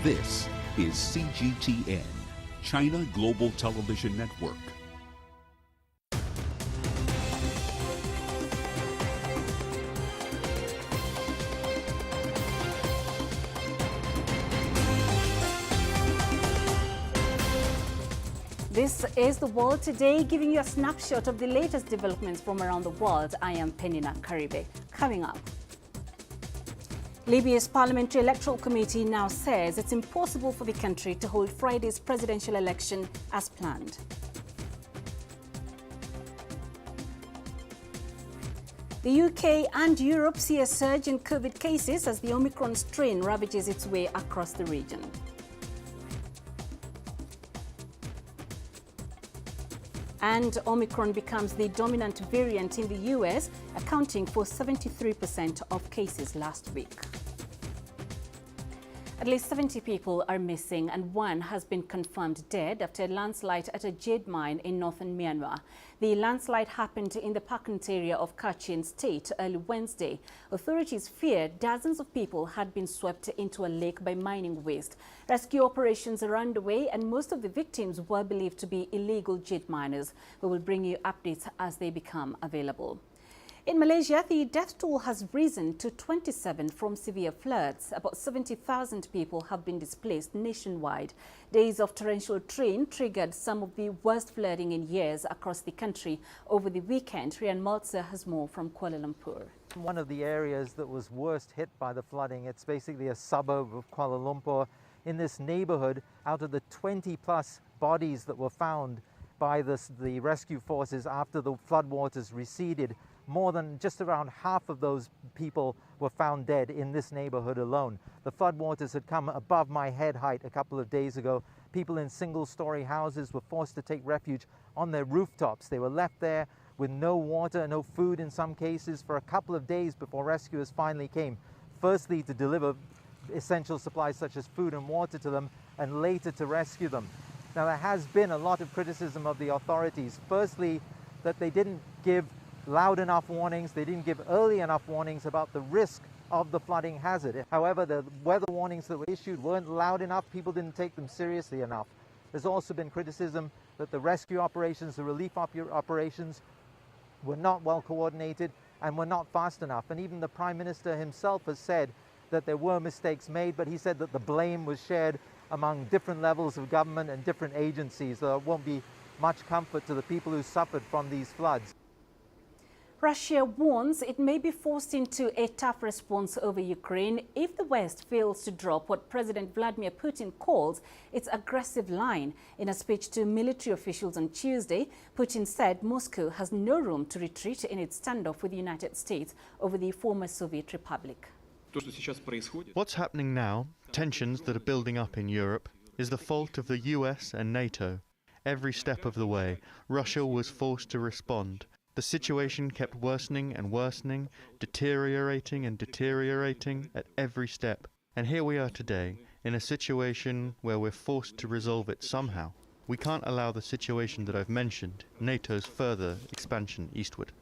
This is CGTN, China Global Television Network. This is The World Today, giving you a snapshot of the latest developments from around the world. I am Peninah Karibe. Coming up, Libya's Parliamentary Electoral Committee now says it's impossible for the country to hold Friday's presidential election as planned. The UK and Europe see a surge in COVID cases as the Omicron strain ravages its way across the region. And Omicron becomes the dominant variant in the US, accounting for 73% of cases last week. At least 70 people are missing and one has been confirmed dead after a landslide at a jade mine in northern Myanmar. The landslide happened in the Pakant area of Kachin State early Wednesday. Authorities fear dozens of people had been swept into a lake by mining waste. Rescue operations are underway and most of the victims were believed to be illegal jade miners. We will bring you updates as they become available. In Malaysia, the death toll has risen to 27 from severe floods. About 70,000 people have been displaced nationwide. Days of torrential rain triggered some of the worst flooding in years across the country over the weekend. Rian Maltzer has more from Kuala Lumpur. One of the areas that was worst hit by the flooding, it's basically a suburb of Kuala Lumpur. In this neighborhood, out of the 20+ bodies that were found by the rescue forces after the floodwaters receded, more than just around half of those people were found dead in this neighborhood alone. The floodwaters had come above my head height a couple of days ago. People in single-story houses were forced to take refuge on their rooftops. They were left there with no water, no food in some cases for a couple of days before rescuers finally came. Firstly, to deliver essential supplies such as food and water to them, and later to rescue them. Now, there has been a lot of criticism of the authorities. Firstly, that they didn't give loud enough warnings, they didn't give early enough warnings about the risk of the flooding hazard. However, the weather warnings that were issued weren't loud enough, people didn't take them seriously enough. There's also been criticism that the rescue operations, the relief operations were not well coordinated and were not fast enough. And even the Prime Minister himself has said that there were mistakes made, but he said that the blame was shared among different levels of government and different agencies. There won't be much comfort to the people who suffered from these floods. Russia warns it may be forced into a tough response over Ukraine if the West fails to drop what President Vladimir Putin calls its aggressive line. In a speech to military officials on Tuesday, Putin said Moscow has no room to retreat in its standoff with the United States over the former Soviet Republic. What's happening now, tensions that are building up in Europe, is the fault of the US and NATO. Every step of the way, Russia was forced to respond. The situation kept worsening and worsening, deteriorating and deteriorating at every step. And here we are today, in a situation where we're forced to resolve it somehow. We can't allow the situation that I've mentioned, NATO's further expansion eastward.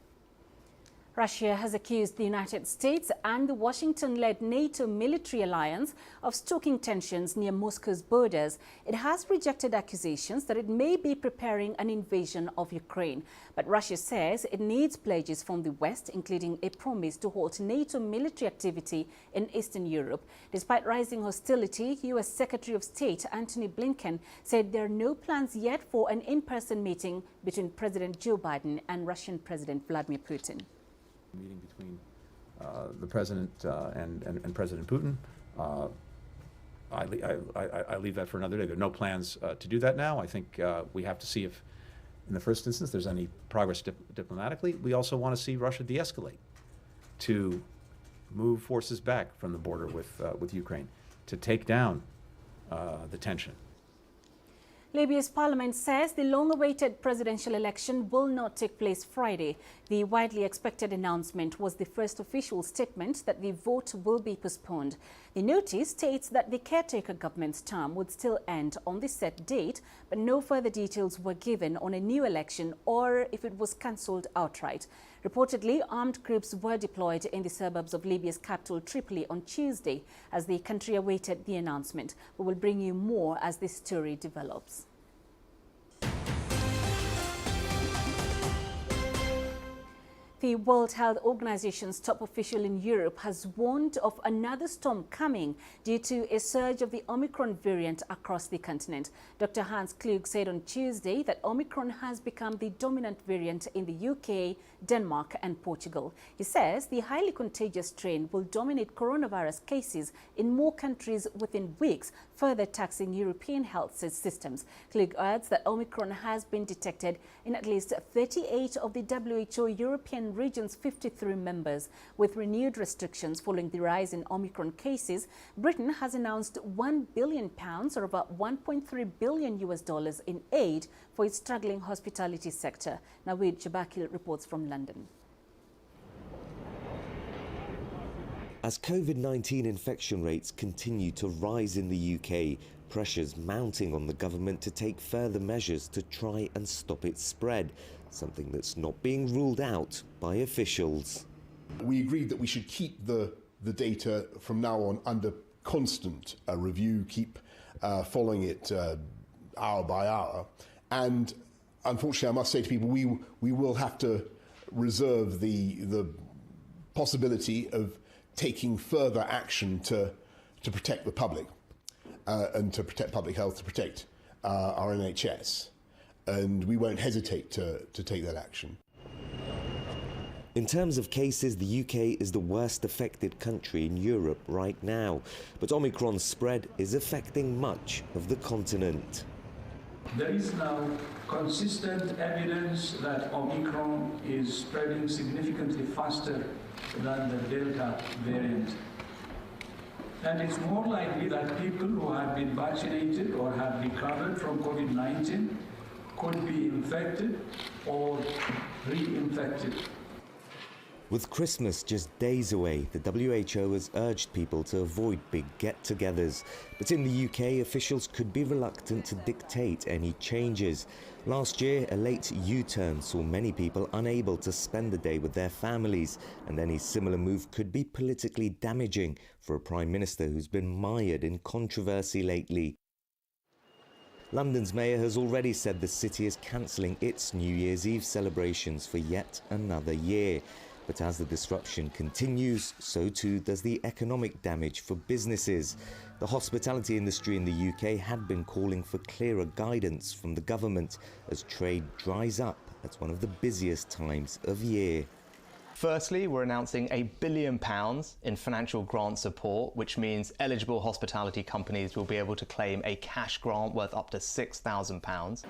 Russia has accused the United States and the Washington-led NATO military alliance of stoking tensions near Moscow's borders. It has rejected accusations that it may be preparing an invasion of Ukraine. But Russia says it needs pledges from the West, including a promise to halt NATO military activity in Eastern Europe. Despite rising hostility, U.S. Secretary of State Antony Blinken said there are no plans yet for an in-person meeting between President Joe Biden and Russian President Vladimir Putin. Meeting between the president and President Putin. I leave that for another day. There are no plans to do that now. I think we have to see if, in the first instance, there's any progress diplomatically. We also want to see Russia de-escalate, to move forces back from the border with Ukraine, to take down the tension. Libya's parliament says the long-awaited presidential election will not take place Friday. The widely expected announcement was the first official statement that the vote will be postponed. The notice states that the caretaker government's term would still end on the set date, but no further details were given on a new election or if it was cancelled outright. Reportedly, armed groups were deployed in the suburbs of Libya's capital, Tripoli, on Tuesday as the country awaited the announcement. We will bring you more as this story develops. The World Health Organization's top official in Europe has warned of another storm coming due to a surge of the Omicron variant across the continent. Dr. Hans Kluge said on Tuesday that Omicron has become the dominant variant in the UK, Denmark and Portugal. He says the highly contagious strain will dominate coronavirus cases in more countries within weeks, further taxing European health systems. Kluge adds that Omicron has been detected in at least 38 of the WHO European region's 53 members. With renewed restrictions following the rise in Omicron cases, Britain has announced £1 billion, or about $1.3 billion in aid for its struggling hospitality sector. Naweed Jabakil reports from London. As COVID-19 infection rates continue to rise in the UK, pressures mounting on the government to take further measures to try and stop its spread, something that's not being ruled out by officials. We agreed that we should keep the data from now on under constant review, keep following it hour by hour. And unfortunately, I must say to people, we will have to reserve the possibility of taking further action to protect the public and to protect public health, to protect our NHS. And we won't hesitate to take that action. In terms of cases, the UK is the worst affected country in Europe right now, but Omicron's spread is affecting much of the continent. There is now consistent evidence that Omicron is spreading significantly faster than the Delta variant. And it's more likely that people who have been vaccinated or have recovered from COVID-19 could be infected or reinfected. With Christmas just days away, the WHO has urged people to avoid big get-togethers. But in the UK, officials could be reluctant to dictate any changes. Last year, a late U-turn saw many people unable to spend the day with their families, and any similar move could be politically damaging for a Prime Minister who's been mired in controversy lately. London's mayor has already said the city is cancelling its New Year's Eve celebrations for yet another year. But as the disruption continues, so too does the economic damage for businesses. The hospitality industry in the UK had been calling for clearer guidance from the government as trade dries up at one of the busiest times of year. Firstly, we're announcing £1 billion in financial grant support, which means eligible hospitality companies will be able to claim a cash grant worth up to £6,000.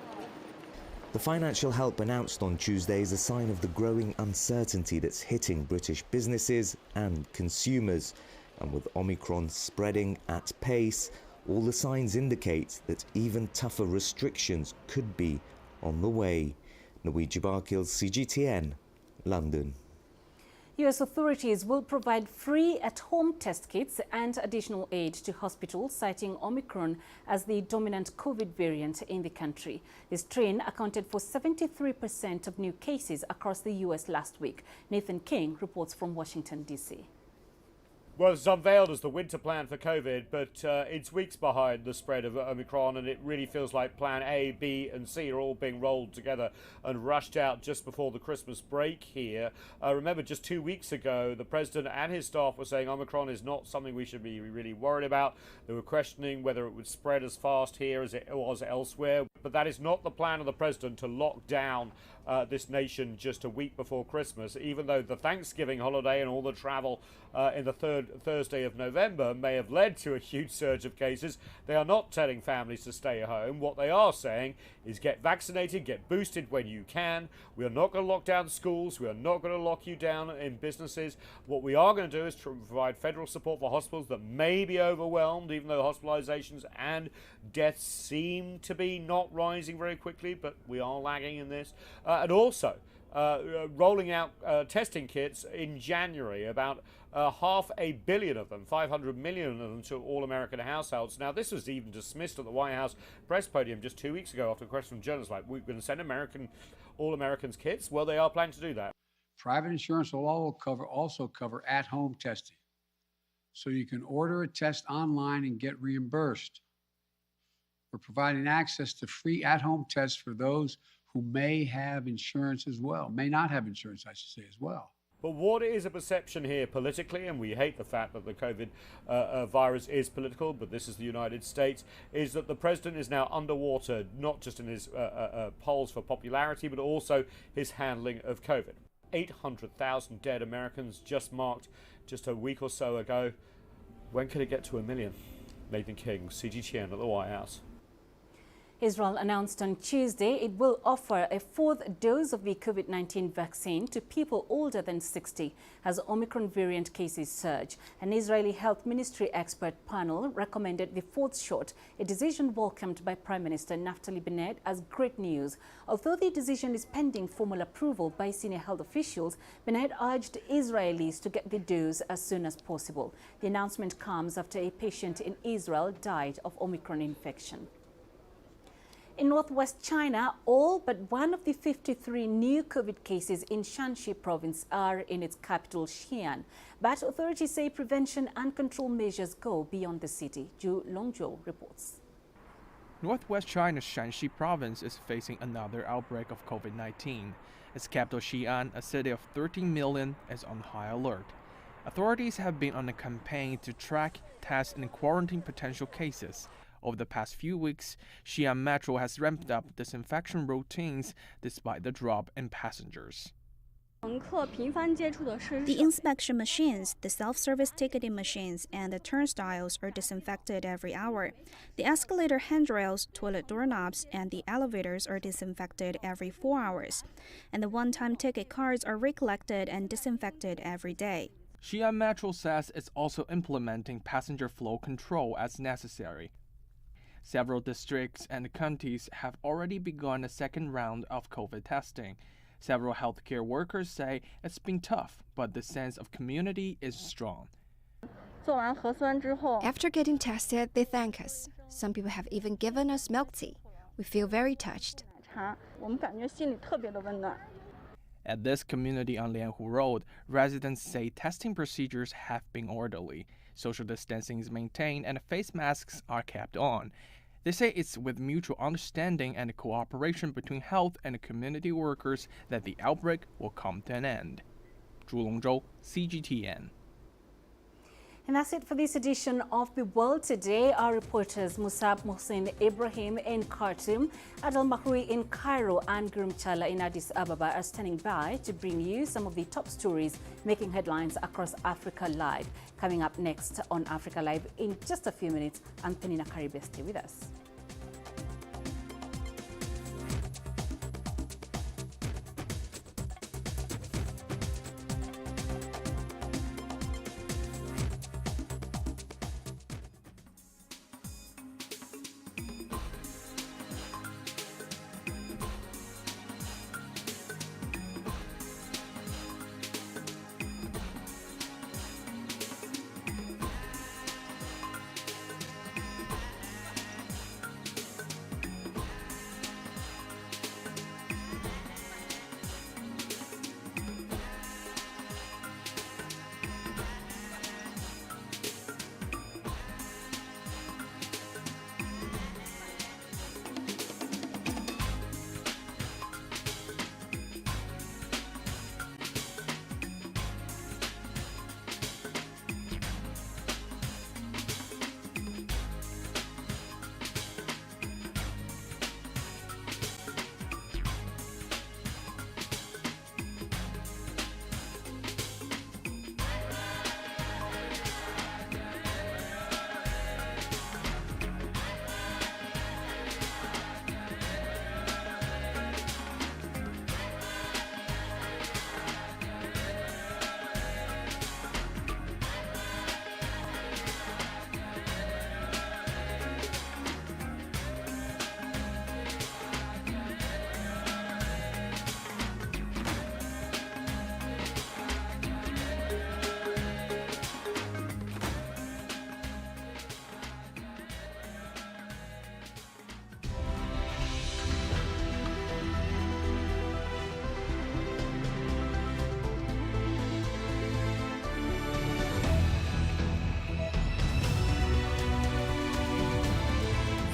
The financial help announced on Tuesday is a sign of the growing uncertainty that's hitting British businesses and consumers. And with Omicron spreading at pace, all the signs indicate that even tougher restrictions could be on the way. Naweed Jabakil, CGTN, London. U.S. authorities will provide free at-home test kits and additional aid to hospitals, citing Omicron as the dominant COVID variant in the country. The strain accounted for 73% of new cases across the U.S. last week. Nathan King reports from Washington, D.C. Well, it's unveiled as the winter plan for COVID, but it's weeks behind the spread of Omicron, and it really feels like plan A, B and C are all being rolled together and rushed out just before the Christmas break here. Remember, just 2 weeks ago, the president and his staff were saying Omicron is not something we should be really worried about. They were questioning whether it would spread as fast here as it was elsewhere. But that is not the plan of the president to lock down this nation just a week before Christmas, even though the Thanksgiving holiday and all the travel in the third Thursday of November may have led to a huge surge of cases. They are not telling families to stay at home. What they are saying is get vaccinated, get boosted when you can. We are not going to lock down schools. We are not going to lock you down in businesses. What we are going to do is to provide federal support for hospitals that may be overwhelmed, even though hospitalizations and deaths seem to be not rising very quickly, but we are lagging in this. And also rolling out testing kits in January, about 500 million of them, 500 million of them, to all American households. Now, this was even dismissed at the White House press podium just 2 weeks ago after a question from journalists like, we're going to send all Americans kits. Well, they are planning to do that. Private insurance will also cover at-home testing. So you can order a test online and get reimbursed. We're providing access to free at-home tests for those who may have insurance as well, may not have insurance, I should say, as well. But what is a perception here politically, and we hate the fact that the COVID virus is political, but this is the United States, is that the president is now underwater, not just in his polls for popularity, but also his handling of COVID. 800,000 dead Americans just marked just a week or so ago. When could it get to 1 million? Nathan King, CGTN at the White House. Israel announced on Tuesday it will offer a fourth dose of the COVID-19 vaccine to people older than 60 as Omicron variant cases surge. An Israeli health ministry expert panel recommended the fourth shot, a decision welcomed by Prime Minister Naftali Bennett as great news. Although the decision is pending formal approval by senior health officials, Bennett urged Israelis to get the dose as soon as possible. The announcement comes after a patient in Israel died of Omicron infection. In northwest China, all but one of the 53 new COVID cases in Shanxi province are in its capital, Xi'an. But authorities say prevention and control measures go beyond the city. Zhu Longzhou reports. Northwest China's Shanxi province is facing another outbreak of COVID-19. Its capital, Xi'an, a city of 13 million, is on high alert. Authorities have been on a campaign to track, test, and quarantine potential cases. Over the past few weeks, Xi'an Metro has ramped up disinfection routines despite the drop in passengers. The inspection machines, the self-service ticketing machines, and the turnstiles are disinfected every hour. The escalator handrails, toilet doorknobs, and the elevators are disinfected every 4 hours. And the one-time ticket cards are recollected and disinfected every day. Xi'an Metro says it's also implementing passenger flow control as necessary. Several districts and counties have already begun a second round of COVID testing. Several healthcare workers say it's been tough, but the sense of community is strong. After getting tested, they thank us. Some people have even given us milk tea. We feel very touched. At this community on Lianhu Road, residents say testing procedures have been orderly. Social distancing is maintained and face masks are kept on. They say it's with mutual understanding and cooperation between health and community workers that the outbreak will come to an end. Zhu Longzhou, CGTN. And that's it for this edition of The World Today. Our reporters Musab Mohsin Ibrahim in Khartoum, Adel Mahroui in Cairo, and Gurum Chala in Addis Ababa are standing by to bring you some of the top stories making headlines across Africa Live. Coming up next on Africa Live in just a few minutes, I'm Peninah Karibe. Stay with us.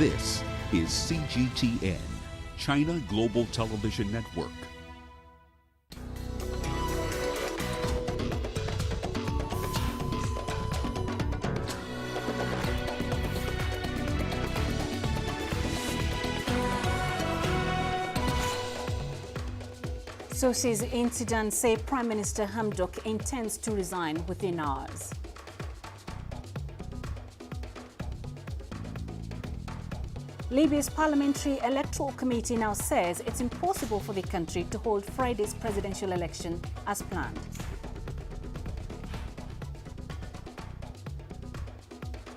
This is CGTN, China Global Television Network. Sources in Sudan say Prime Minister Hamdok intends to resign within hours. Libya's Parliamentary Electoral Committee now says it's impossible for the country to hold Friday's presidential election as planned.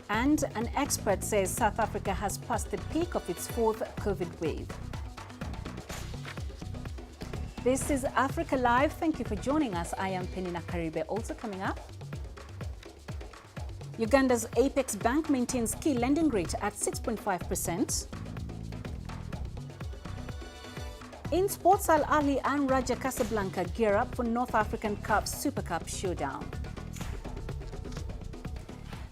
And an expert says South Africa has passed the peak of its fourth COVID wave. This is Africa Live. Thank you for joining us. I am Peninah Karibe. Also coming up, Uganda's Apex Bank maintains key lending rate at 6.5%. In sports, Al Ahly and Raja Casablanca gear up for North African Cup Super Cup showdown.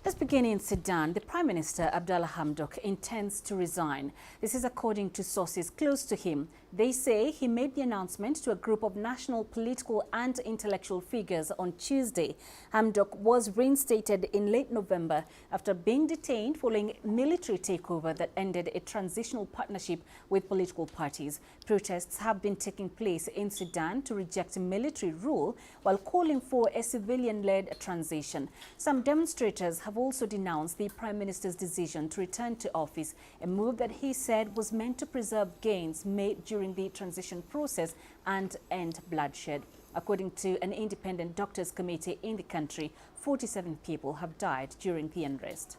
Let's begin in Sudan. The Prime Minister, Abdallah Hamdok, intends to resign. This is according to sources close to him. They say he made the announcement to a group of national political and intellectual figures on Tuesday. Hamdok was reinstated in late November after being detained following military takeover that ended a transitional partnership with political parties. Protests have been taking place in Sudan to reject military rule while calling for a civilian-led transition. Some demonstrators have also denounced the Prime Minister's decision to return to office, a move that he said was meant to preserve gains made during the transition process and end bloodshed. According to an independent doctors' committee in the country, 47 people have died during the unrest.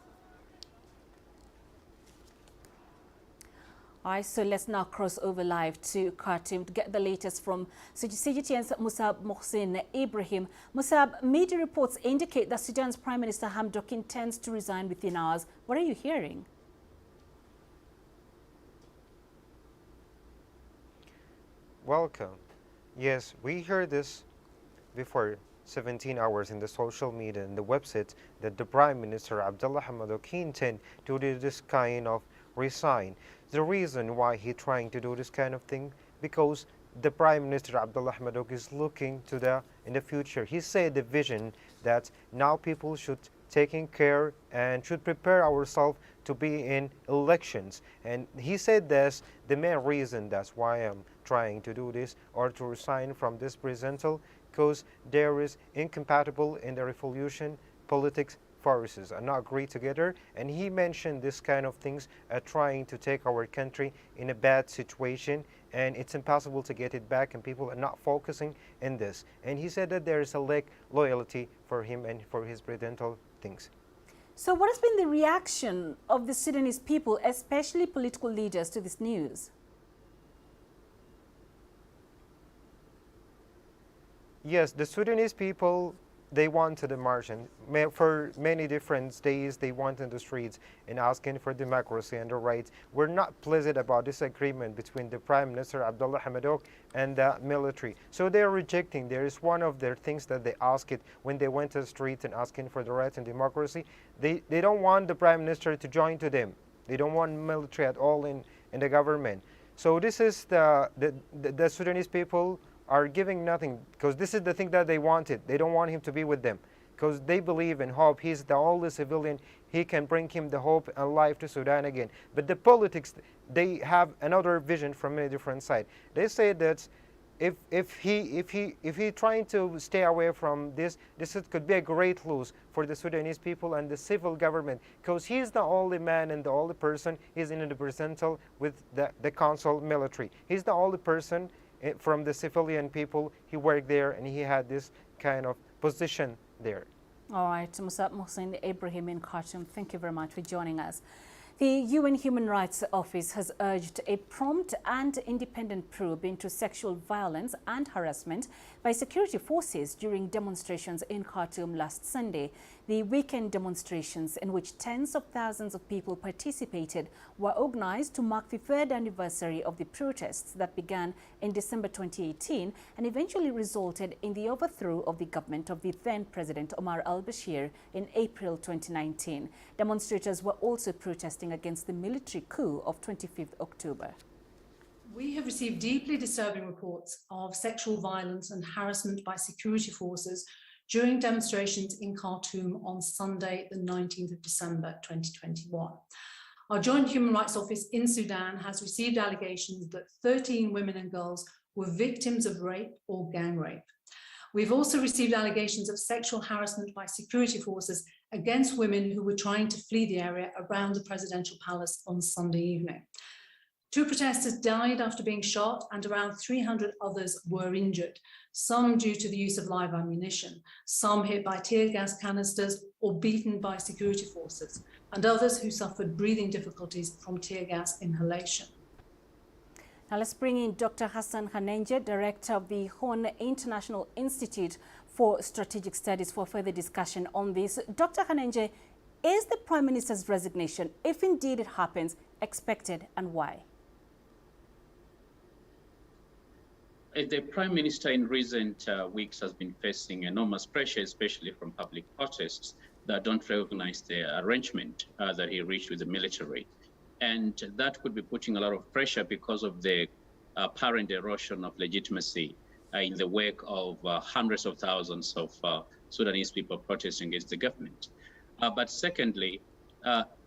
All right, so let's now cross over live to Khartoum to get the latest from CGTN's Musab Mohsin Ibrahim. Musab, media reports indicate that Sudan's Prime Minister Hamdok intends to resign within hours. What are you hearing? Welcome. Yes, we heard this before 17 hours in the social media and the website that the Prime Minister Abdallah Hamdok intend to do this kind of resign. The reason why he trying to do this kind of thing, because the Prime Minister Abdallah Hamdok is looking to in the future. He said the vision that now people should taking care and should prepare ourselves to be in elections. And he said that's the main reason that's why I'm trying to do this or to resign from this presidential, because there is incompatible in the revolution politics forces and not agree together. And he mentioned this kind of things trying to take our country in a bad situation, and it's impossible to get it back, and people are not focusing in this. And he said that there is a lack loyalty for him and for his presidential things. So what has been the reaction of the Sudanese people, especially political leaders, to this news? Yes, the Sudanese people, they wanted a march, and for many different days they went in the streets and asking for democracy and the rights. We're not pleased about this agreement between the Prime Minister Abdallah Hamdok and the military. So they're rejecting. There is one of their things that they asked it when they went to the streets and asking for the rights and democracy. They don't want the Prime Minister to join to them. They don't want military at all in the government. So this is the Sudanese people are giving nothing, because this is the thing that they wanted. They don't want him to be with them because they believe in hope. He's the only civilian. He can bring him the hope and life to Sudan again. But the politics, they have another vision from a different side. They say that if he trying to stay away from this could be a great loss for the Sudanese people and the civil government, because he's the only man and the only person. He's in the presidential with the council military. He's the only person from the civilian people. He worked there and he had this kind of position there. All right, Musab Mohsin Ibrahim in Khartoum, thank you very much for joining us. The UN Human Rights Office has urged a prompt and independent probe into sexual violence and harassment by security forces during demonstrations in Khartoum last Sunday. The weekend demonstrations, in which tens of thousands of people participated, were organized to mark the third anniversary of the protests that began in December 2018 and eventually resulted in the overthrow of the government of the then President Omar al-Bashir in April 2019. Demonstrators were also protesting against the military coup of 25th October. We have received deeply disturbing reports of sexual violence and harassment by security forces during demonstrations in Khartoum on Sunday, the 19th of December 2021. Our Joint Human Rights Office in Sudan has received allegations that 13 women and girls were victims of rape or gang rape. We've also received allegations of sexual harassment by security forces against women who were trying to flee the area around the presidential palace on Sunday evening. 2 protesters died after being shot and around 300 others were injured, some due to the use of live ammunition, some hit by tear gas canisters or beaten by security forces, and others who suffered breathing difficulties from tear gas inhalation. Now let's bring in Dr. Hassan Hanenje, Director of the Horn International Institute for Strategic Studies, for further discussion on this. Dr. Hanenje, is the Prime Minister's resignation, if indeed it happens, expected, and why? The Prime Minister in recent weeks has been facing enormous pressure, especially from public protests that don't recognize the arrangement that he reached with the military. And that could be putting a lot of pressure because of the apparent erosion of legitimacy in the wake of hundreds of thousands of Sudanese people protesting against the government. But secondly,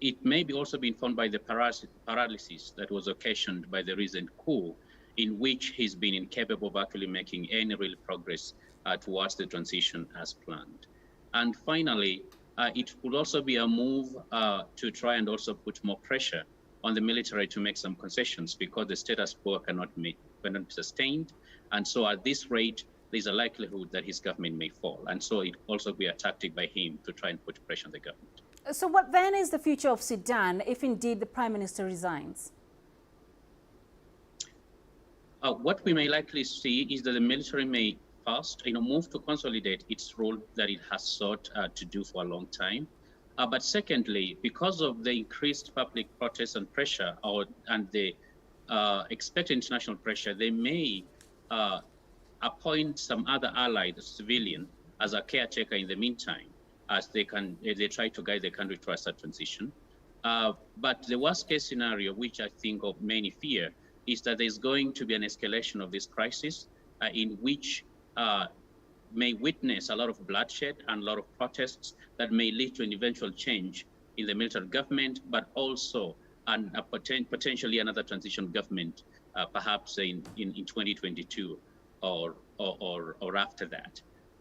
it may be also be informed by the paralysis that was occasioned by the recent coup, in which he's been incapable of actually making any real progress towards the transition as planned. And finally, it could also be a move to try and also put more pressure on the military to make some concessions, because the status quo cannot be sustained. And so at this rate, there's a likelihood that his government may fall. And so it also be a tactic by him to try and put pressure on the government. So what then is the future of Sudan if indeed the Prime Minister resigns? What we may likely see is that the military may first, move to consolidate its role that it has sought to do for a long time. But secondly, because of the increased public protests and pressure, and the expected international pressure, they may appoint some other allied civilian as a caretaker in the meantime, as they try to guide the country towards a transition. But the worst case scenario, which I think of many fear, is that there's going to be an escalation of this crisis in which may witness a lot of bloodshed and a lot of protests that may lead to an eventual change in the military government, but also potentially another transition government, perhaps in 2022 or after that.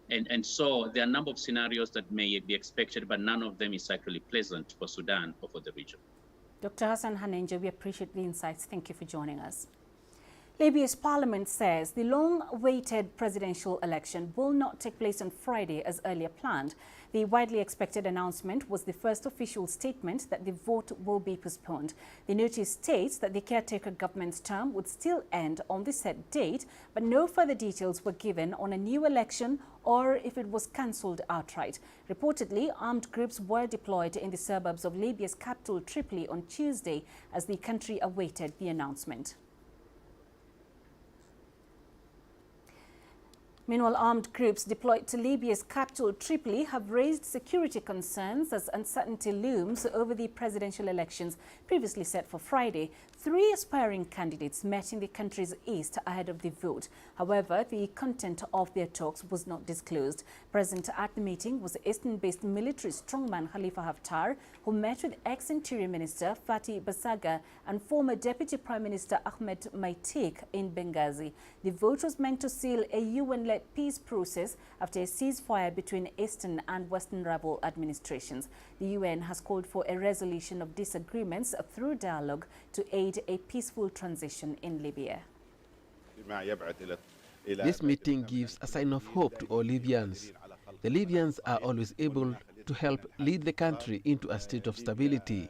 And so there are a number of scenarios that may be expected, but none of them is actually pleasant for Sudan or for the region. Dr. Hassan Hanenje, we appreciate the insights. Thank you for joining us. Libya's parliament says the long-awaited presidential election will not take place on Friday as earlier planned. The widely expected announcement was the first official statement that the vote will be postponed. The notice states that the caretaker government's term would still end on the set date, but no further details were given on a new election or if it was cancelled outright. Reportedly, armed groups were deployed in the suburbs of Libya's capital, Tripoli, on Tuesday as the country awaited the announcement. Meanwhile, armed groups deployed to Libya's capital, Tripoli, have raised security concerns as uncertainty looms over the presidential elections previously set for Friday. 3 aspiring candidates met in the country's east ahead of the vote. However, the content of their talks was not disclosed. Present at the meeting was Eastern-based military strongman Khalifa Haftar, who met with ex-Interior Minister Fatih Basaga and former Deputy Prime Minister Ahmed Maitik in Benghazi. The vote was meant to seal a UN-led peace process after a ceasefire between Eastern and Western rebel administrations. The UN has called for a resolution of disagreements through dialogue to aid a peaceful transition in Libya. This meeting gives a sign of hope to all Libyans. The Libyans are always able to help lead the country into a state of stability.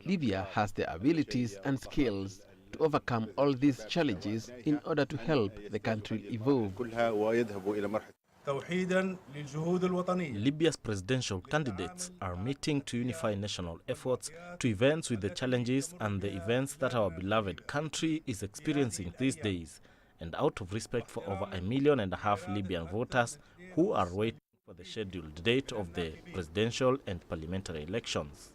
Libya has the abilities and skills to overcome all these challenges in order to help the country evolve. Libya's presidential candidates are meeting to unify national efforts to events with the challenges and the events that our beloved country is experiencing these days, and out of respect for over 1.5 million Libyan voters who are waiting for the scheduled date of the presidential and parliamentary elections.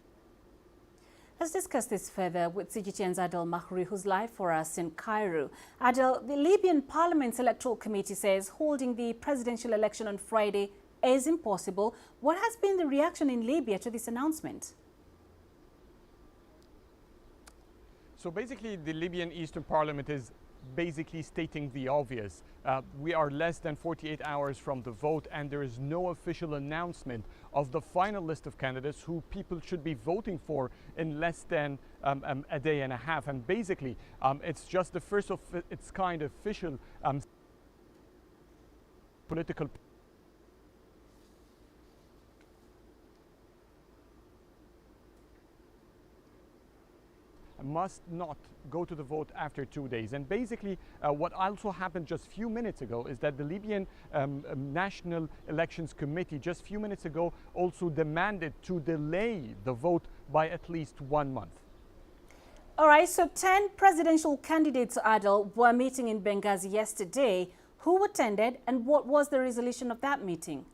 Let's discuss this further with CGTN's Adel Mahri, who's live for us in Cairo. Adel, the Libyan Parliament's Electoral Committee says holding the presidential election on Friday is impossible. What has been the reaction in Libya to this announcement? So basically, the Libyan Eastern Parliament is basically stating the obvious. We are less than 48 hours from the vote, and there is no official announcement of the final list of candidates who people should be voting for in less than a day and a half. And basically, it's just the first of its kind official political must not go to the vote after 2 days. And basically what also happened just a few minutes ago is that the Libyan National Elections Committee just a few minutes ago also demanded to delay the vote by at least 1 month. All right, so 10 presidential candidates, Adel, were meeting in Benghazi yesterday. Who attended and what was the resolution of that meeting?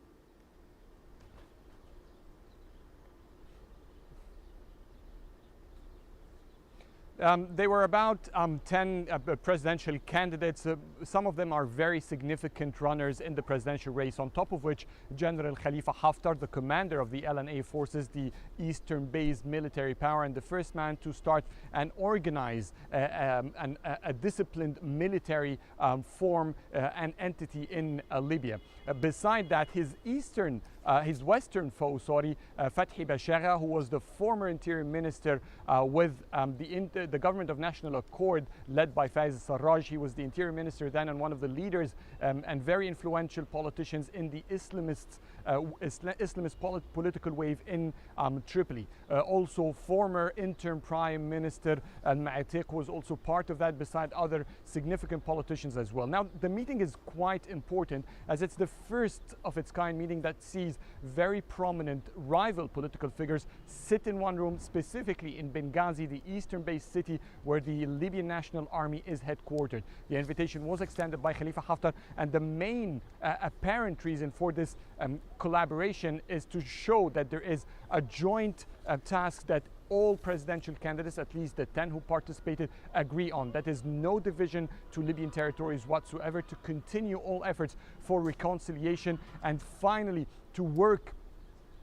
There were about 10 presidential candidates. Some of them are very significant runners in the presidential race, on top of which General Khalifa Haftar, the commander of the LNA forces, the eastern-based military power, and the first man to start and organize a disciplined military form and entity in Libya. Beside that, his western foe, Fathi Bashagha, who was the former interior minister with the government of national accord led by Faiz Sarraj. He was the interior minister then and one of the leaders and very influential politicians in the Islamist political wave in Tripoli. Also former interim prime minister Al-Ma'atiq was also part of that, beside other significant politicians as well. Now the meeting is quite important as it's the first of its kind meeting that sees very prominent rival political figures sit in one room, specifically in Benghazi, the eastern-based city where the Libyan National Army is headquartered. The invitation was extended by Khalifa Haftar, and the main apparent reason for this collaboration is to show that there is a joint task that all presidential candidates, at least the 10 who participated, agree on. That is no division to Libyan territories whatsoever, to continue all efforts for reconciliation and finally to work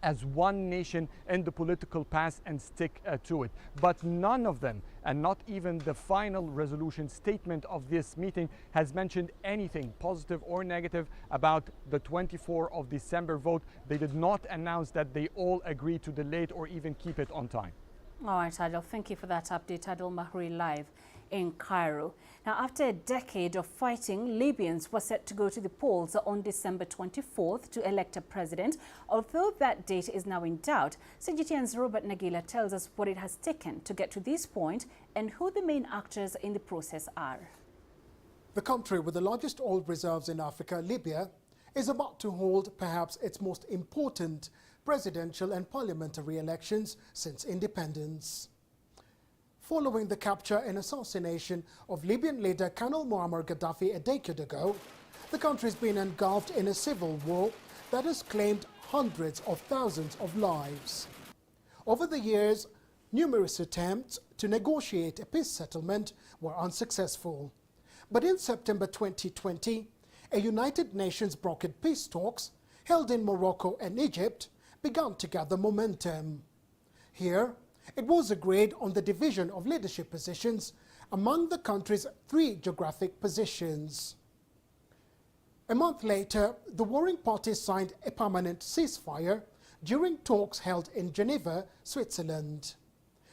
as one nation in the political past and stick to it. But none of them, and not even the final resolution statement of this meeting, has mentioned anything positive or negative about the 24th of December vote. They did not announce that they all agreed to delay it or even keep it on time. All right, Adel, thank you for that update. Adel Mahri live in Cairo. Now, after a decade of fighting, Libyans were set to go to the polls on December 24th to elect a president. Although that date is now in doubt, CGTN's Robert Nagila tells us what it has taken to get to this point and who the main actors in the process are. The country with the largest oil reserves in Africa, Libya, is about to hold perhaps its most important presidential and parliamentary elections since independence. Following the capture and assassination of Libyan leader Colonel Muammar Gaddafi a decade ago, the country has been engulfed in a civil war that has claimed hundreds of thousands of lives. Over the years, numerous attempts to negotiate a peace settlement were unsuccessful. But in September 2020, a United Nations brokered peace talks held in Morocco and Egypt began to gather momentum. Here, it was agreed on the division of leadership positions among the country's 3 geographic positions. A month later, the warring parties signed a permanent ceasefire during talks held in Geneva, Switzerland.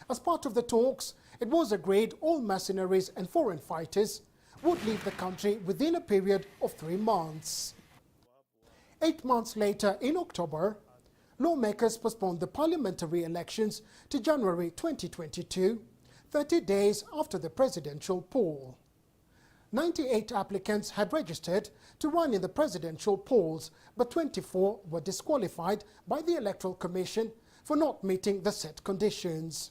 As part of the talks, it was agreed all mercenaries and foreign fighters would leave the country within a period of 3 months. 8 months later, in October, lawmakers postponed the parliamentary elections to January 2022, 30 days after the presidential poll. 98 applicants had registered to run in the presidential polls, but 24 were disqualified by the Electoral Commission for not meeting the set conditions.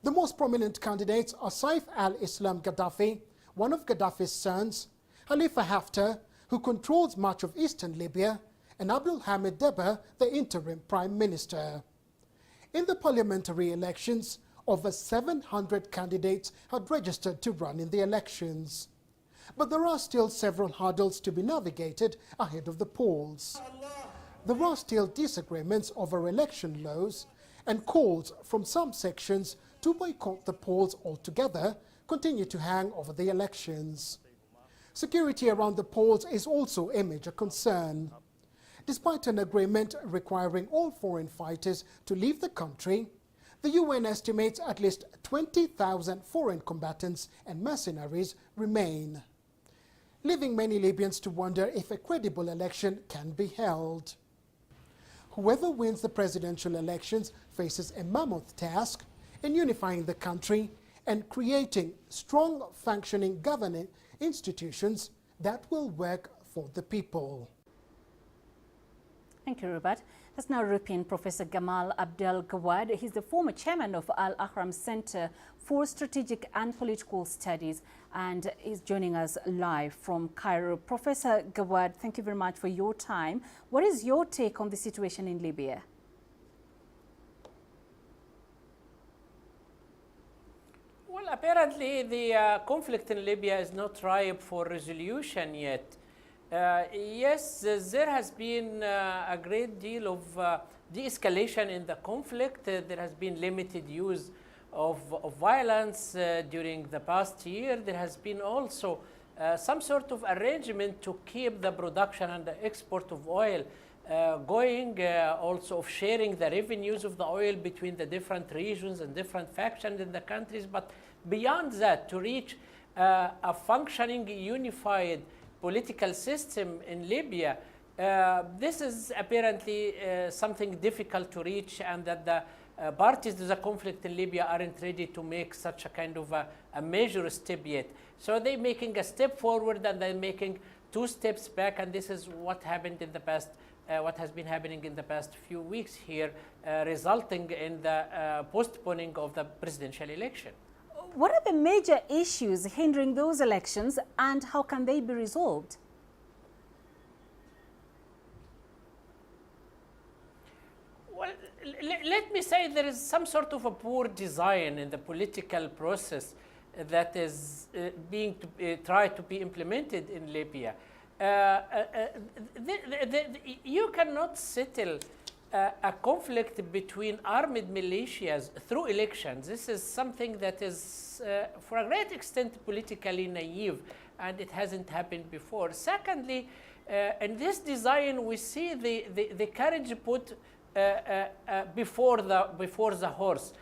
The most prominent candidates are Saif al-Islam Gaddafi, one of Gaddafi's sons, Khalifa Haftar, who controls much of eastern Libya, and Abdul Hamid Debba, the interim prime minister. In the parliamentary elections, over 700 candidates had registered to run in the elections. But there are still several hurdles to be navigated ahead of the polls. There are still disagreements over election laws, and calls from some sections to boycott the polls altogether continue to hang over the elections. Security around the polls is also a major concern. Despite an agreement requiring all foreign fighters to leave the country, the UN estimates at least 20,000 foreign combatants and mercenaries remain, leaving many Libyans to wonder if a credible election can be held. Whoever wins the presidential elections faces a mammoth task in unifying the country and creating strong, functioning governing institutions that will work for the people. Thank you, Robert. That's now European Professor Gamal Abdel Gawad. He's the former chairman of Al Ahram Center for Strategic and Political Studies, and is joining us live from Cairo. Professor Gawad, thank you very much for your time. What is your take on the situation in Libya? Well, apparently the conflict in Libya is not ripe for resolution yet. Yes, there has been a great deal of de-escalation in the conflict. There has been limited use of violence during the past year. There has been also some sort of arrangement to keep the production and the export of oil going, also of sharing the revenues of the oil between the different regions and different factions in the countries. But beyond that, to reach a functioning, unified political system in Libya, this is apparently something difficult to reach, and that the parties to the conflict in Libya aren't ready to make such a kind of a major step yet. So they're making a step forward and they're making 2 steps back, and this is what happened in the past, what has been happening in the past few weeks here, resulting in the postponing of the presidential election. What are the major issues hindering those elections, and how can they be resolved? Well, let me say there is some sort of a poor design in the political process that is being tried to be implemented in Libya. You cannot settle a conflict between armed militias through elections. This is something that is, for a great extent, politically naive, and it hasn't happened before. Secondly, in this design, we see the carriage put before the horse.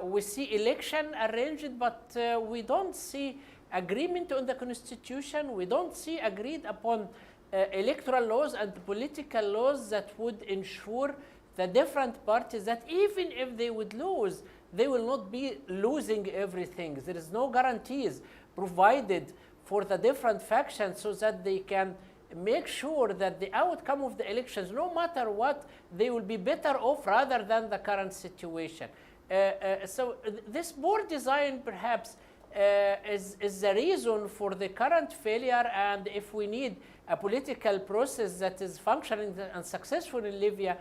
We see election arranged, but we don't see agreement on the constitution. We don't see agreed upon electoral laws and political laws that would ensure the different parties that even if they would lose, they will not be losing everything. There is no guarantees provided for the different factions so that they can make sure that the outcome of the elections, no matter what, they will be better off rather than the current situation. So this board design perhaps is the reason for the current failure, and if we need a political process that is functioning and successful in Libya,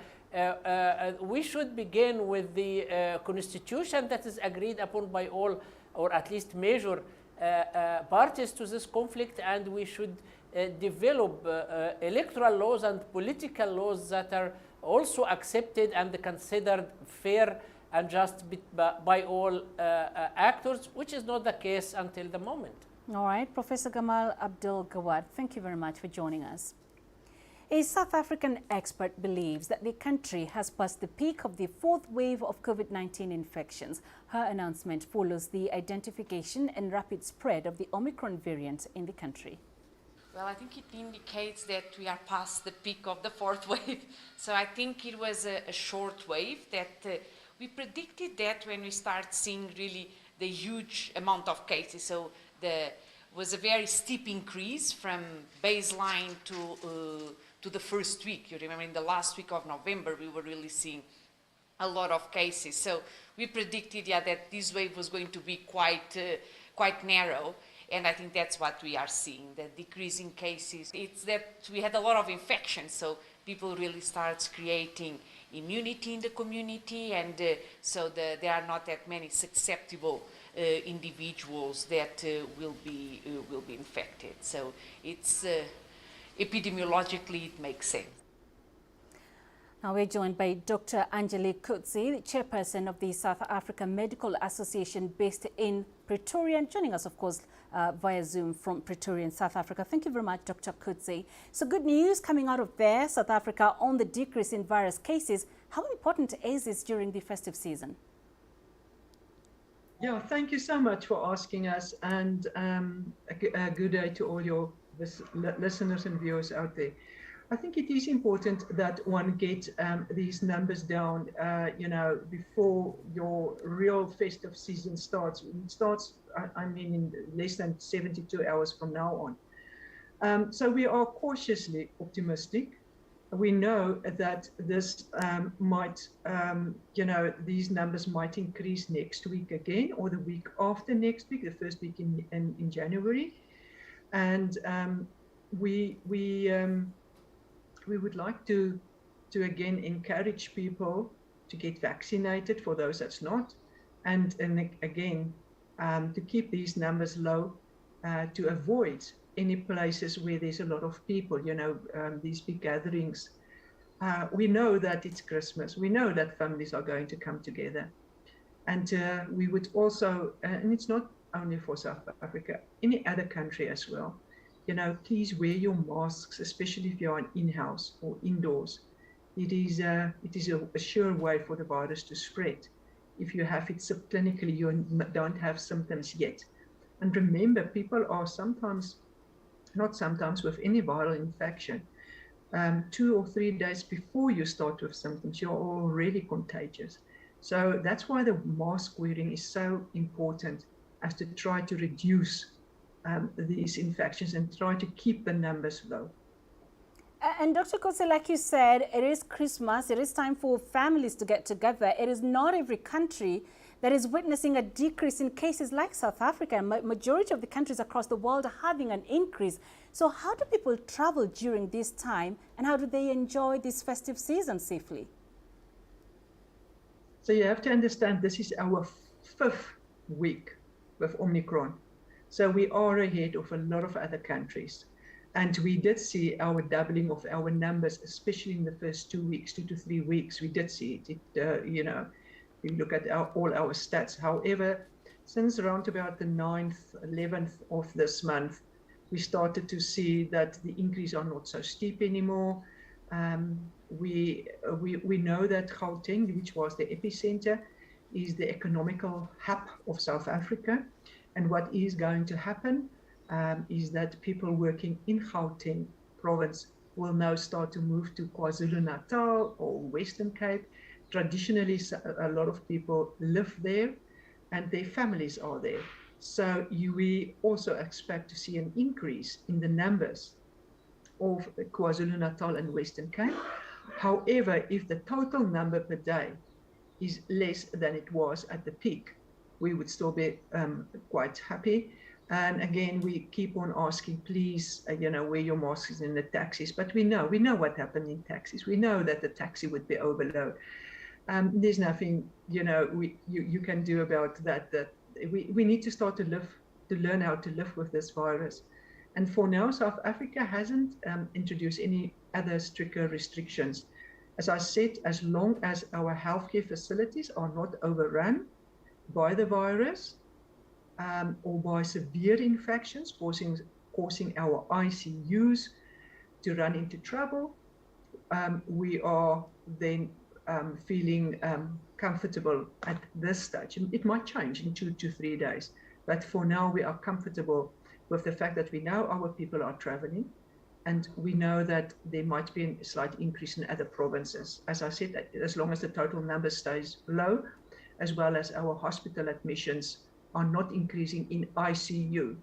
we should begin with the constitution that is agreed upon by all, or at least major parties to this conflict, and we should develop electoral laws and political laws that are also accepted and considered fair and just by all actors, which is not the case until the moment. All right, Professor Gamal Abdel Gawad, thank you very much for joining us. A South African expert believes that the country has passed the peak of the 4th wave of COVID-19 infections. Her announcement follows the identification and rapid spread of the Omicron variant in the country. Well, I think it indicates that we are past the peak of the 4th wave. So I think it was a short wave that we predicted that when we start seeing really the huge amount of cases. So was a very steep increase from baseline to the first week. You remember in the last week of November, we were really seeing a lot of cases. So we predicted, that this wave was going to be quite narrow. And I think that's what we are seeing, the decrease in cases. It's that we had a lot of infections, so people really start creating immunity in the community, and so there are not that many susceptible individuals that will be infected. So it's epidemiologically it makes sense. Now we're joined by Dr. Angelique Coetzee, the chairperson of the South African Medical Association based in Pretoria, and joining us, of course, via Zoom from Pretoria in South Africa. Thank you very much, Dr. Coetzee. So good news coming out of there, South Africa, on the decrease in virus cases. How important is this during the festive season? Yeah, thank you so much for asking us, and a good day to all your listeners and viewers out there. I think it is important that one gets these numbers down, before your real festive season starts. It starts, in less than 72 hours from now on. So we are cautiously optimistic. We know that this might, these numbers might increase next week again, or the week after next week, the first week in January. And we would like to again encourage people to get vaccinated for those that's not, and again to keep these numbers low, to avoid any places where there's a lot of people, these big gatherings. We know that it's Christmas. We know that families are going to come together, and we would also, and it's not only for South Africa, any other country as well. Please wear your masks, especially if you're in-house or indoors. It is a sure way for the virus to spread. If you have it subclinically, you don't have symptoms yet. And remember, people are not sometimes with any viral infection, 2 or 3 days before you start with symptoms, you're already contagious. So that's why the mask wearing is so important, as to try to reduce these infections and try to keep the numbers low. And Dr. Coetzee, like you said, it is Christmas. It is time for families to get together. It is not every country that is witnessing a decrease in cases like South Africa. Majority of the countries across the world are having an increase. So how do people travel during this time, and how do they enjoy this festive season safely? So you have to understand, this is our 5th week with Omicron. So we are ahead of a lot of other countries. And we did see our doubling of our numbers, especially in the first 2 weeks, 2 to 3 weeks. We did see it. We look at all our stats. However, since around about the 9th, 11th of this month, we started to see that the increase are not so steep anymore. We know that Gauteng, which was the epicenter, is the economical hub of South Africa. And what is going to happen is that people working in Gauteng province will now start to move to KwaZulu-Natal or Western Cape. Traditionally, a lot of people live there and their families are there. So we also expect to see an increase in the numbers of KwaZulu-Natal and Western Cape. However, if the total number per day is less than it was at the peak, we would still be quite happy. And again, we keep on asking, please, wear your masks in the taxis. But we know what happened in taxis. We know that the taxi would be overloaded. There's nothing, you can do about that. We need to start to learn how to live with this virus. And for now, South Africa hasn't introduced any other stricter restrictions. As I said, as long as our healthcare facilities are not overrun by the virus or by severe infections causing our ICUs to run into trouble, we are then feeling comfortable at this stage. It might change in 2 to 3 days, but for now we are comfortable with the fact that we know our people are traveling, and we know that there might be a slight increase in other provinces. As I said, as long as the total number stays low, as well as our hospital admissions are not increasing in ICU,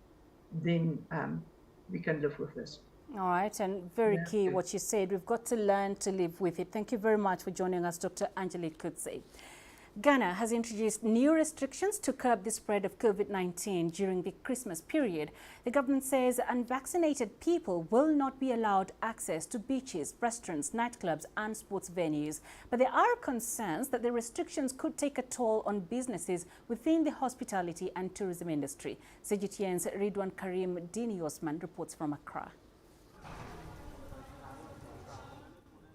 then we can live with this. All right, and very key what you said. We've got to learn to live with it. Thank you very much for joining us, Dr. Angelique Kutse. Ghana has introduced new restrictions to curb the spread of COVID-19 during the Christmas period. The government says unvaccinated people will not be allowed access to beaches, restaurants, nightclubs and sports venues. But there are concerns that the restrictions could take a toll on businesses within the hospitality and tourism industry. CGTN's Ridwan Karim Dini Osman reports from Accra.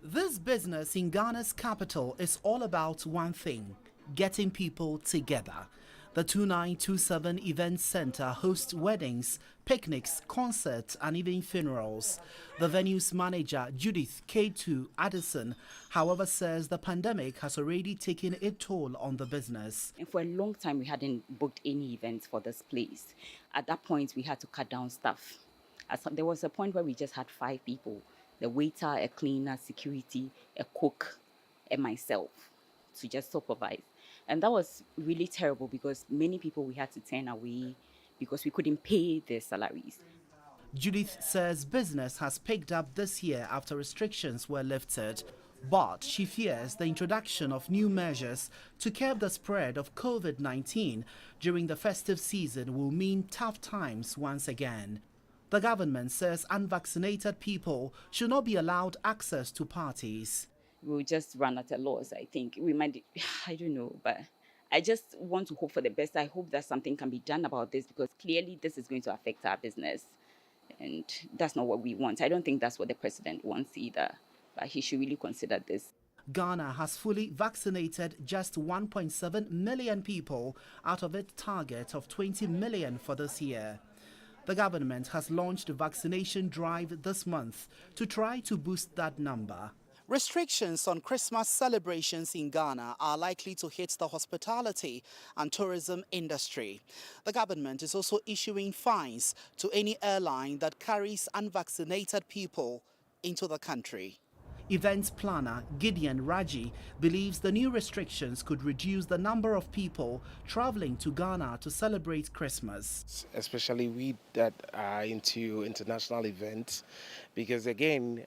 This business in Ghana's capital is all about one thing: getting people together. The 2927 Event Center hosts weddings, picnics, concerts, and even funerals. The venue's manager, Judith K2 Addison, however, says the pandemic has already taken a toll on the business. And for a long time, we hadn't booked any events for this place. At that point, we had to cut down staff. There was a point where we just had 5 people: the waiter, a cleaner, security, a cook, and myself to just supervise. And that was really terrible because many people we had to turn away because we couldn't pay their salaries. Judith says business has picked up this year after restrictions were lifted, but she fears the introduction of new measures to curb the spread of COVID-19 during the festive season will mean tough times once again. The government says unvaccinated people should not be allowed access to parties. We'll just run at a loss, I think. We might, I don't know, but I just want to hope for the best. I hope that something can be done about this because clearly this is going to affect our business. And that's not what we want. I don't think that's what the president wants either, but he should really consider this. Ghana has fully vaccinated just 1.7 million people out of its target of 20 million for this year. The government has launched a vaccination drive this month to try to boost that number. Restrictions on Christmas celebrations in Ghana are likely to hit the hospitality and tourism industry. The government is also issuing fines to any airline that carries unvaccinated people into the country. Events planner Gideon Raji believes the new restrictions could reduce the number of people traveling to Ghana to celebrate Christmas. Especially we that are into international events, because again,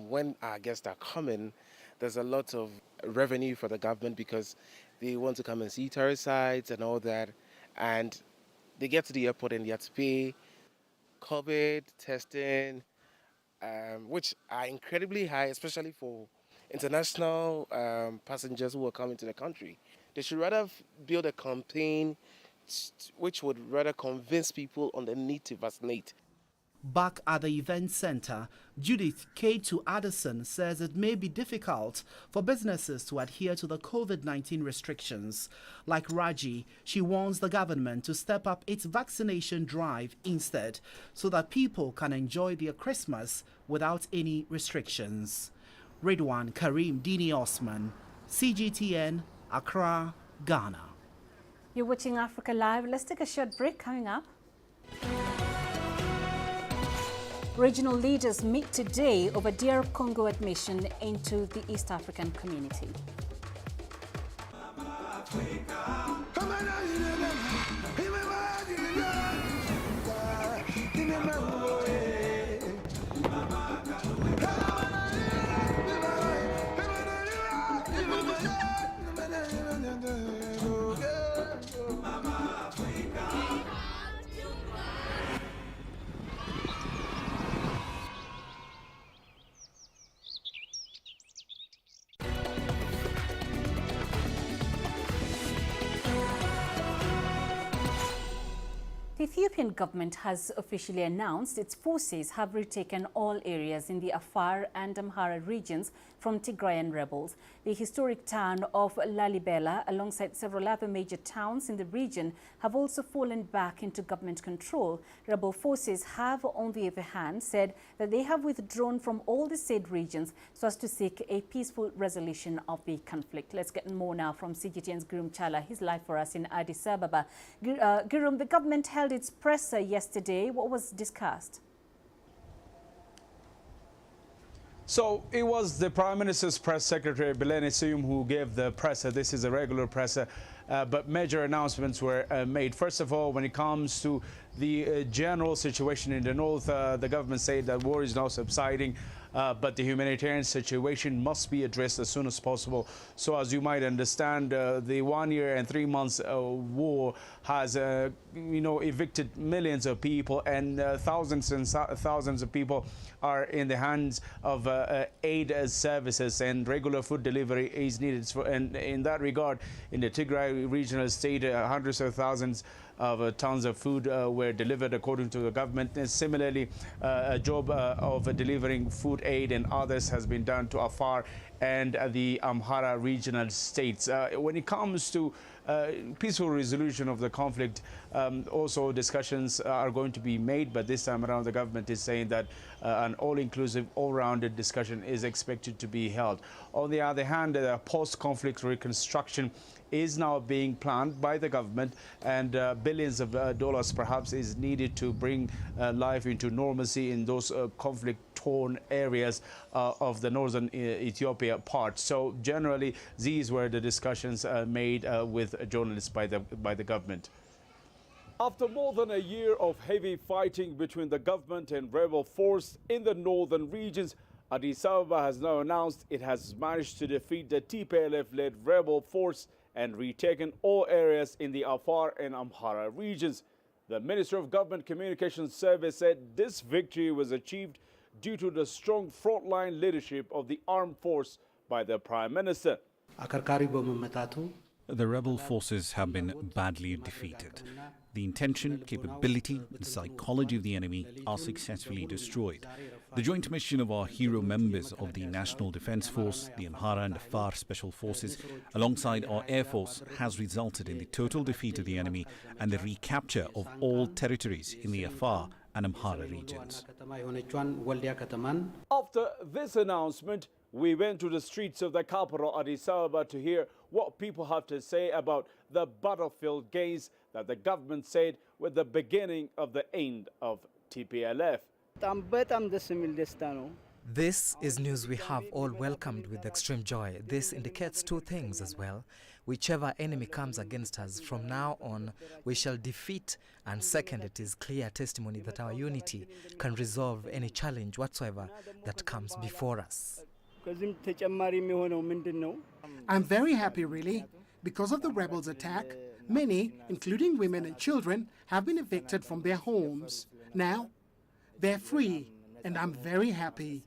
when our guests are coming, there's a lot of revenue for the government because they want to come and see tourist sites and all that, and they get to the airport and they have to pay COVID testing, which are incredibly high, especially for international passengers who are coming to the country. They should rather build a campaign which would rather convince people on the need to vaccinate. Back at the event center, Judith K2 Addison says it may be difficult for businesses to adhere to the COVID-19 restrictions. Like Raji, she warns the government to step up its vaccination drive instead so that people can enjoy their Christmas without any restrictions. Ridwan Karim Dini Osman, CGTN, Accra, Ghana. You're watching Africa Live. Let's take a short break. Coming up. Regional leaders meet today over DR Congo admission into the East African community. The Ethiopian government has officially announced its forces have retaken all areas in the Afar and Amhara regions from Tigrayan rebels. The historic town of Lalibela, alongside several other major towns in the region, have also fallen back into government control. Rebel forces have, on the other hand, said that they have withdrawn from all the said regions so as to seek a peaceful resolution of the conflict. Let's get more now from CGTN's Gurum Chala. He's live for us in Addis Ababa. Gurum, the government held its presser yesterday. What was discussed? So it was the Prime Minister's press secretary, Belene Siyum, who gave the presser. This is a regular presser. but major announcements were made. First of all, when it comes to the general situation in the north, the government said that war is now subsiding, but the humanitarian situation must be addressed as soon as possible. So as you might understand, the 1 year and 3 months war has evicted millions of people, and thousands and thousands of people are in the hands of aid services, and regular food delivery is needed. And in that regard, in the Tigray regional state, hundreds of thousands of tons of food were delivered according to the government. And similarly, a job of delivering food aid and others has been done to Afar and the Amhara regional states. When it comes to peaceful resolution of the conflict, also discussions are going to be made, but this time around the government is saying that an all-inclusive, all-rounded discussion is expected to be held. On the other hand, post-conflict reconstruction is now being planned by the government, and billions of dollars perhaps is needed to bring life into normalcy in those conflict-torn areas of the northern Ethiopia part. So generally, these were the discussions made with journalists by the government. After more than a year of heavy fighting between the government and rebel force in the northern regions, Addis Ababa has now announced it has managed to defeat the TPLF-led rebel force and retaken all areas in the Afar and Amhara regions. The Minister of Government Communications Service said this victory was achieved due to the strong frontline leadership of the armed force by the Prime Minister. The rebel forces have been badly defeated. The intention, capability, and psychology of the enemy are successfully destroyed. The joint mission of our hero members of the National Defense Force, the Amhara and Afar Special Forces, alongside our Air Force, has resulted in the total defeat of the enemy and the recapture of all territories in the Afar and Amhara regions. After this announcement, we went to the streets of the capital Addis Ababa to hear what people have to say about the battlefield gains that the government said were the beginning of the end of TPLF. This is news we have all welcomed with extreme joy. This indicates two things as well. Whichever enemy comes against us from now on, we shall defeat. And second, it is clear testimony that our unity can resolve any challenge whatsoever that comes before us. I'm very happy, really. Because of the rebels' attack, many, including women and children, have been evicted from their homes. Now, they're free, and I'm very happy.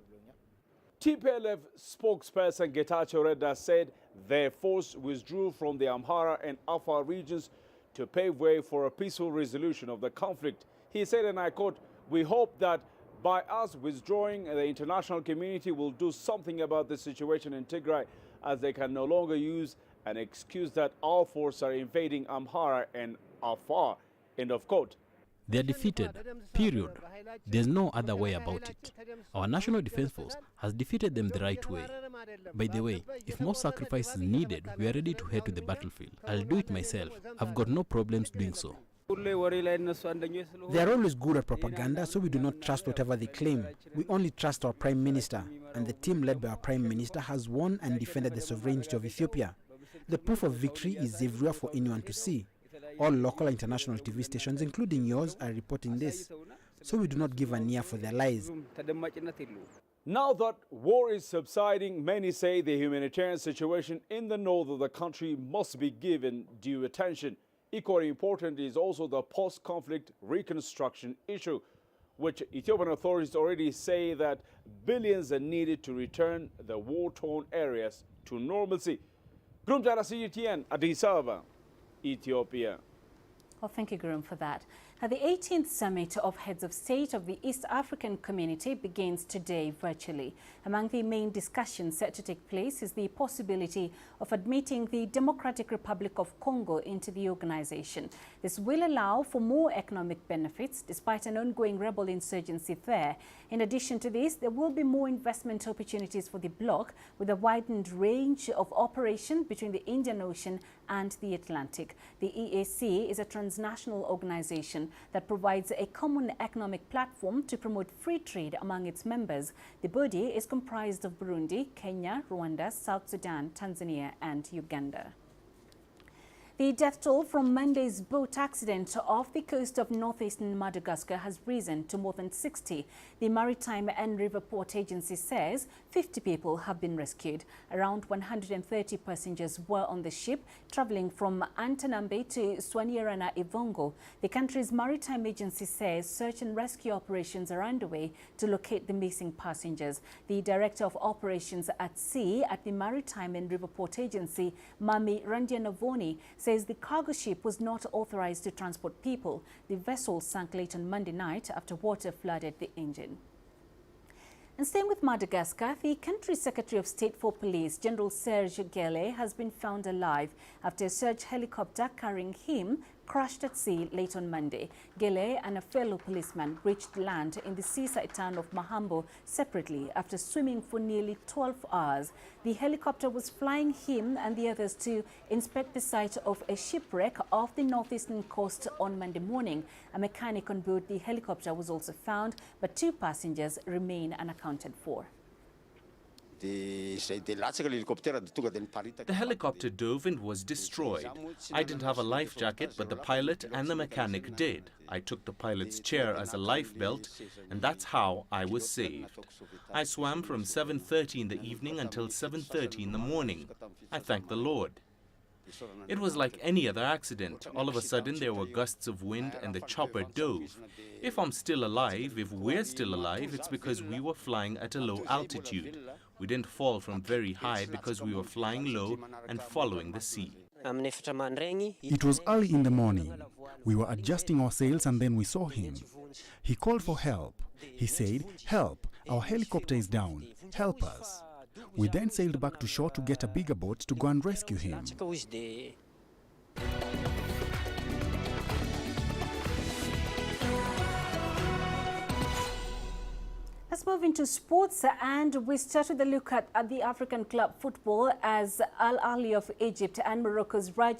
TPLF spokesperson Getachew Reda said their force withdrew from the Amhara and Afar regions to pave way for a peaceful resolution of the conflict. He said, and I quote, "We hope that by us withdrawing, the international community will do something about the situation in Tigray, as they can no longer use an excuse that our forces are invading Amhara and Afar." End of quote. They are defeated, period. There's no other way about it. Our National Defense Force has defeated them the right way. By the way, if more sacrifice is needed, we are ready to head to the battlefield. I'll do it myself. I've got no problems doing so. They are always good at propaganda, so we do not trust whatever they claim. We only trust our Prime Minister, and the team led by our Prime Minister has won and defended the sovereignty of Ethiopia. The proof of victory is everywhere for anyone to see. All local and international TV stations, including yours, are reporting this. So we do not give an ear for their lies. Now that war is subsiding, many say the humanitarian situation in the north of the country must be given due attention. Equally important is also the post-conflict reconstruction issue, which Ethiopian authorities already say that billions are needed to return the war-torn areas to normalcy. Groom Jara CGTN, Addis Ababa, Ethiopia. Well, thank you, Gurum, for that. The 18th Summit of Heads of State of the East African Community begins today virtually. Among the main discussions set to take place is the possibility of admitting the Democratic Republic of Congo into the organization. This will allow for more economic benefits despite an ongoing rebel insurgency there. In addition to this, there will be more investment opportunities for the bloc with a widened range of operation between the Indian Ocean and the Atlantic. The EAC is a transnational organization that provides a common economic platform to promote free trade among its members. The body is comprised of Burundi, Kenya, Rwanda, South Sudan, Tanzania and Uganda. The death toll from Monday's boat accident off the coast of northeastern Madagascar has risen to more than 60. The Maritime and River Port Agency says 50 people have been rescued. Around 130 passengers were on the ship traveling from Antanambe to Swanyerana Ivongo. The country's maritime agency says search and rescue operations are underway to locate the missing passengers. The Director of Operations at Sea at the Maritime and River Port Agency, Mami Randianavoni, says the cargo ship was not authorized to transport people. The vessel sank late on Monday night after water flooded the engine. And staying with Madagascar, the country's Secretary of State for Police, General Serge Gele, has been found alive after a search helicopter carrying him crashed at sea late on Monday. Gele and a fellow policeman reached land in the seaside town of Mahambo separately after swimming for nearly 12 hours. The helicopter was flying him and the others to inspect the site of a shipwreck off the northeastern coast on Monday morning. A mechanic on board the helicopter was also found, but 2 passengers remain unaccounted for. The helicopter dove and was destroyed. I didn't have a life jacket, but the pilot and the mechanic did. I took the pilot's chair as a life belt, and that's how I was saved. I swam from 7:30 in the evening until 7:30 in the morning. I thank the Lord. It was like any other accident. All of a sudden, there were gusts of wind and the chopper dove. If I'm still alive, if we're still alive, it's because we were flying at a low altitude. We didn't fall from very high because we were flying low and following the sea. It was early in the morning. We were adjusting our sails and then we saw him. He called for help. He said, "Help, our helicopter is down. Help us." We then sailed back to shore to get a bigger boat to go and rescue him. Let's move into sports, and we start with a look at the African club football as Al Ahly of Egypt and Morocco's Raja